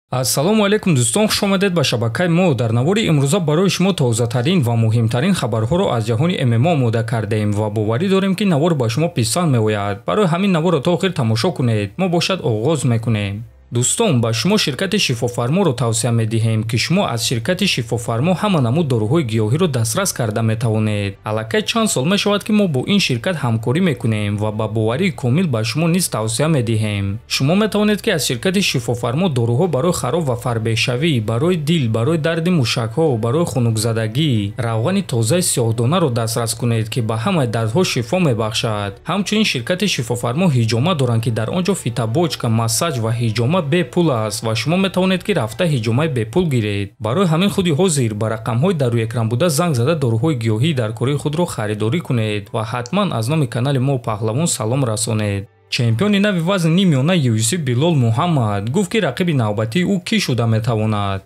Ассалому алейкум дӯстон, хуш омадед ба шабакаи мо. Дар навори имрӯза барои шумо тозатарин ва муҳимтарин хабарҳоро аз ҷаҳони ММО омода кардаем ва боварӣ дорем, ки навор ба шумо писанд меояд. Барои ҳамин наворро то охир тамошо кунед. Мо бошад оғоз мекунем. Дӯстон, ба шумо ширкати Шифофарморо тавсия медиҳем, ки шумо аз ширкати Шифофармо ҳама намуд доруҳои гиёҳиро дастрас карда метавонед. Аллакай чанд сол мешавад, ки мо бо ин ширкат ҳамкорӣ мекунем ва ба боварии комил ба шумо низ тавсия медиҳем. Шумо метавонед, ки аз ширкати Шифофармо доруҳо барои хароб ва фарбешавӣ, барои дил, барои дарди мушакҳо, барои хунукзадагӣ, равғани тозаи сиёҳдонаро дастрас кунед, ки ба ҳамаи дардҳо шифо мебахшад. Ҳамчунин ширкати Шифофармо ҳиҷома доранд, ки дар он ҷо фитобочка, массаҷ ва ҳиҷома бепул аст ва шумо метавонед, ки рафта ҳиҷомаи бепул гиред. Барои ҳамин худи ҳозир ба рақамҳои дар рӯи экран буда занг зада доруҳои гиёҳӣ дар кории худро харидорӣ кунед ва ҳатман аз номи канали мо паҳлавон салом расонед. Чемпиони нави вазни нимёна UFC Билол Муҳаммад гуфт, ки рақиби навбатии ӯ кӣ шуда метавонад.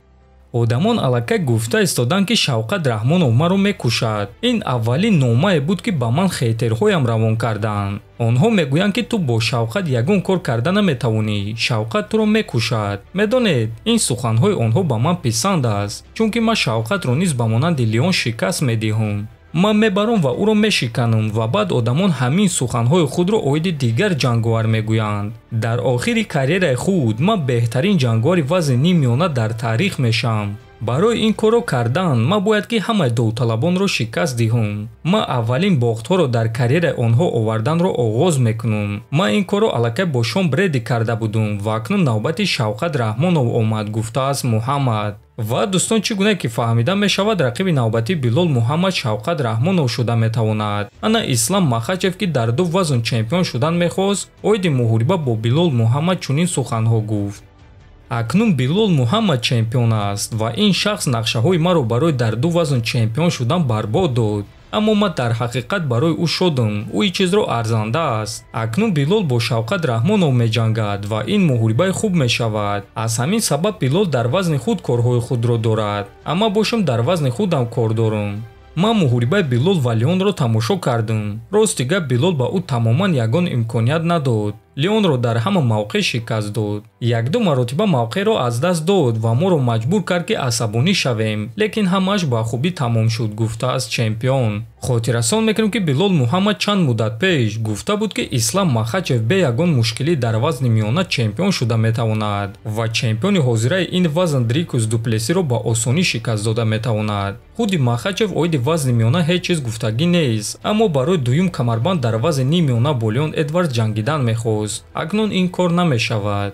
Одамон аллакай гуфта истоданд, ки Шавқат Раҳмонов маро мекушад. Ин аввалин номае буд, ки ба ман хетерҳоям равон карданд. онҳо мегӯянд, ки ту бо Шавқат ягон кор карда наметавонӣ. Шавқат туро мекушад. Медонед, ин суханҳои онҳо ба ман писанд аст, чунки ман Шавқатро низ ба монанди леон шикаст медиҳам. ман мебарам ва ӯро мешиканам ва баъд одамон ҳамин суханҳои худро оиди дигар ҷанговар мегӯянд. дар охири карьераи худ ман беҳтарин ҷанговари вазни нимёна дар таърих мешавам. барои ин корро кардан ман бояд, ки ҳамаи довталабонро шикаст диҳам. ман аввалин бохтҳоро дар карьераи онҳо оварданро оғоз мекунам. ман ин корро аллакай бо Шон Бреди карда будам ва акнун навбати Шавқат Раҳмонов омад, гуфтааст Муҳаммад. ва дӯстон, чӣ гуна ки фаҳмида мешавад, рақиби навбати Билол Муҳаммад Шавқат Раҳмонов шуда метавонад. ана Ислам Махачев, ки дар ду вазн чемпион шудан мехост, оиди муҳориба бо Билол Муҳаммад чунин суханҳо гуфт. акнун Билол Муҳаммад чемпион аст ва ин шахс нақшаҳои маро барои дар ду вазн чемпион шудан барбод дод. аммо ман дар ҳақиқат барои ӯ шодам. ӯ ин чизро арзанда аст. акнун Билол бо Шавқат Раҳмонов меҷангад ва ин муҳорибаи хуб мешавад. аз ҳамин сабаб Билол дар вазни худ корҳои худро дорад. аммо бошам дар вазни худам кор дорам. ман муҳорибаи Билол ва Леонро тамошо кардам. рости гап, Билол ба ӯ тамоман ягон имконият надод. Леонро дар ҳама мавқеъ шикаст дод. як-ду маротиба мавқеъро аз даст дод ва моро маҷбур кард, ки асабонӣ шавем, лекин ҳамааш ба хубӣ тамом шуд, гуфтааст чемпион. хотиррасон мекунем, ки Билол Муҳаммад чанд муддат пеш гуфта буд, ки Ислам Махачев бе ягон мушкилӣ дар вазни миёна чемпион шуда метавонад ва чемпиони ҳозираи ин вазн Дрикус Дуплесиро ба осонӣ шикаст дода метавонад. худи Махачев оиди вазни миёна ҳеҷ чиз гуфтагӣ нест, аммо барои дуюм камарбанд дар вазни нимиёна бо Леон Эдвардс ҷангидан мехост. акнун ин кор намешавад.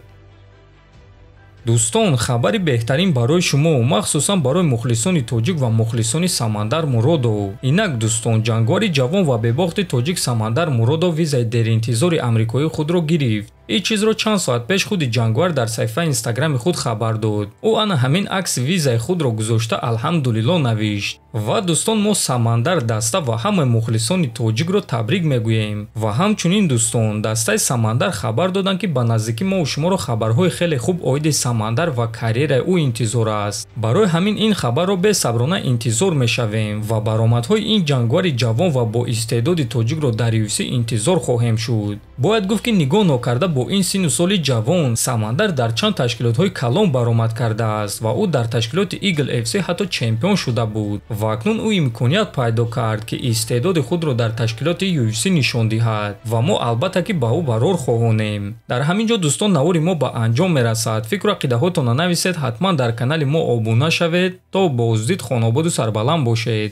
дӯстон, хабари беҳтарин барои шумо, махсусан барои мухлисони тоҷик ва мухлисони Самандар Муродов. инак дӯстон, ҷанговари ҷавон ва бебохти тоҷик Самандар Муродов визаи деринтизори амрикои худро гирифт. ин чизро чанд соат пеш худи ҷанговар дар саҳифаи инстаграми худ хабар дод. ӯ ана ҳамин акси визаи худро гузошта алҳамдулилло навишт. ва дӯстон, мо Самандар даста ва ҳамаи мухлисони тоҷикро табрик мегӯем. ва ҳамчунин дӯстон, дастаи Самандар хабар доданд, ки ба наздикӣ мо шуморо хабарҳои хеле хуб оиди Самандар ва карьераи ӯ интизор аст. барои ҳамин ин хабарро бесаброна интизор мешавем ва баромадҳои ин ҷанговари ҷавон ва бо истеъдоди тоҷикро дар UFC интизор хоҳем шуд. бояд гуфт, ки нигоҳ нокарда бо ин сину соли ҷавон, Самандар дар чанд ташкилотҳои калон баромад кардааст ва ӯ дар ташкилоти Eagle FC ҳатто чемпион шуда буд. ва акнун ӯ имконият пайдо кард, ки истеъдоди худро дар ташкилоти UFC нишон диҳад ва мо албатта, ки ба ӯ барор хоҳонем. дар ҳамин ҷо дӯстон, навори мо ба анҷом мерасад. фикру ақидаҳотонро нависед, ҳатман дар канали мо обуна шавед. то боздид хонободу сарбаланд бошед.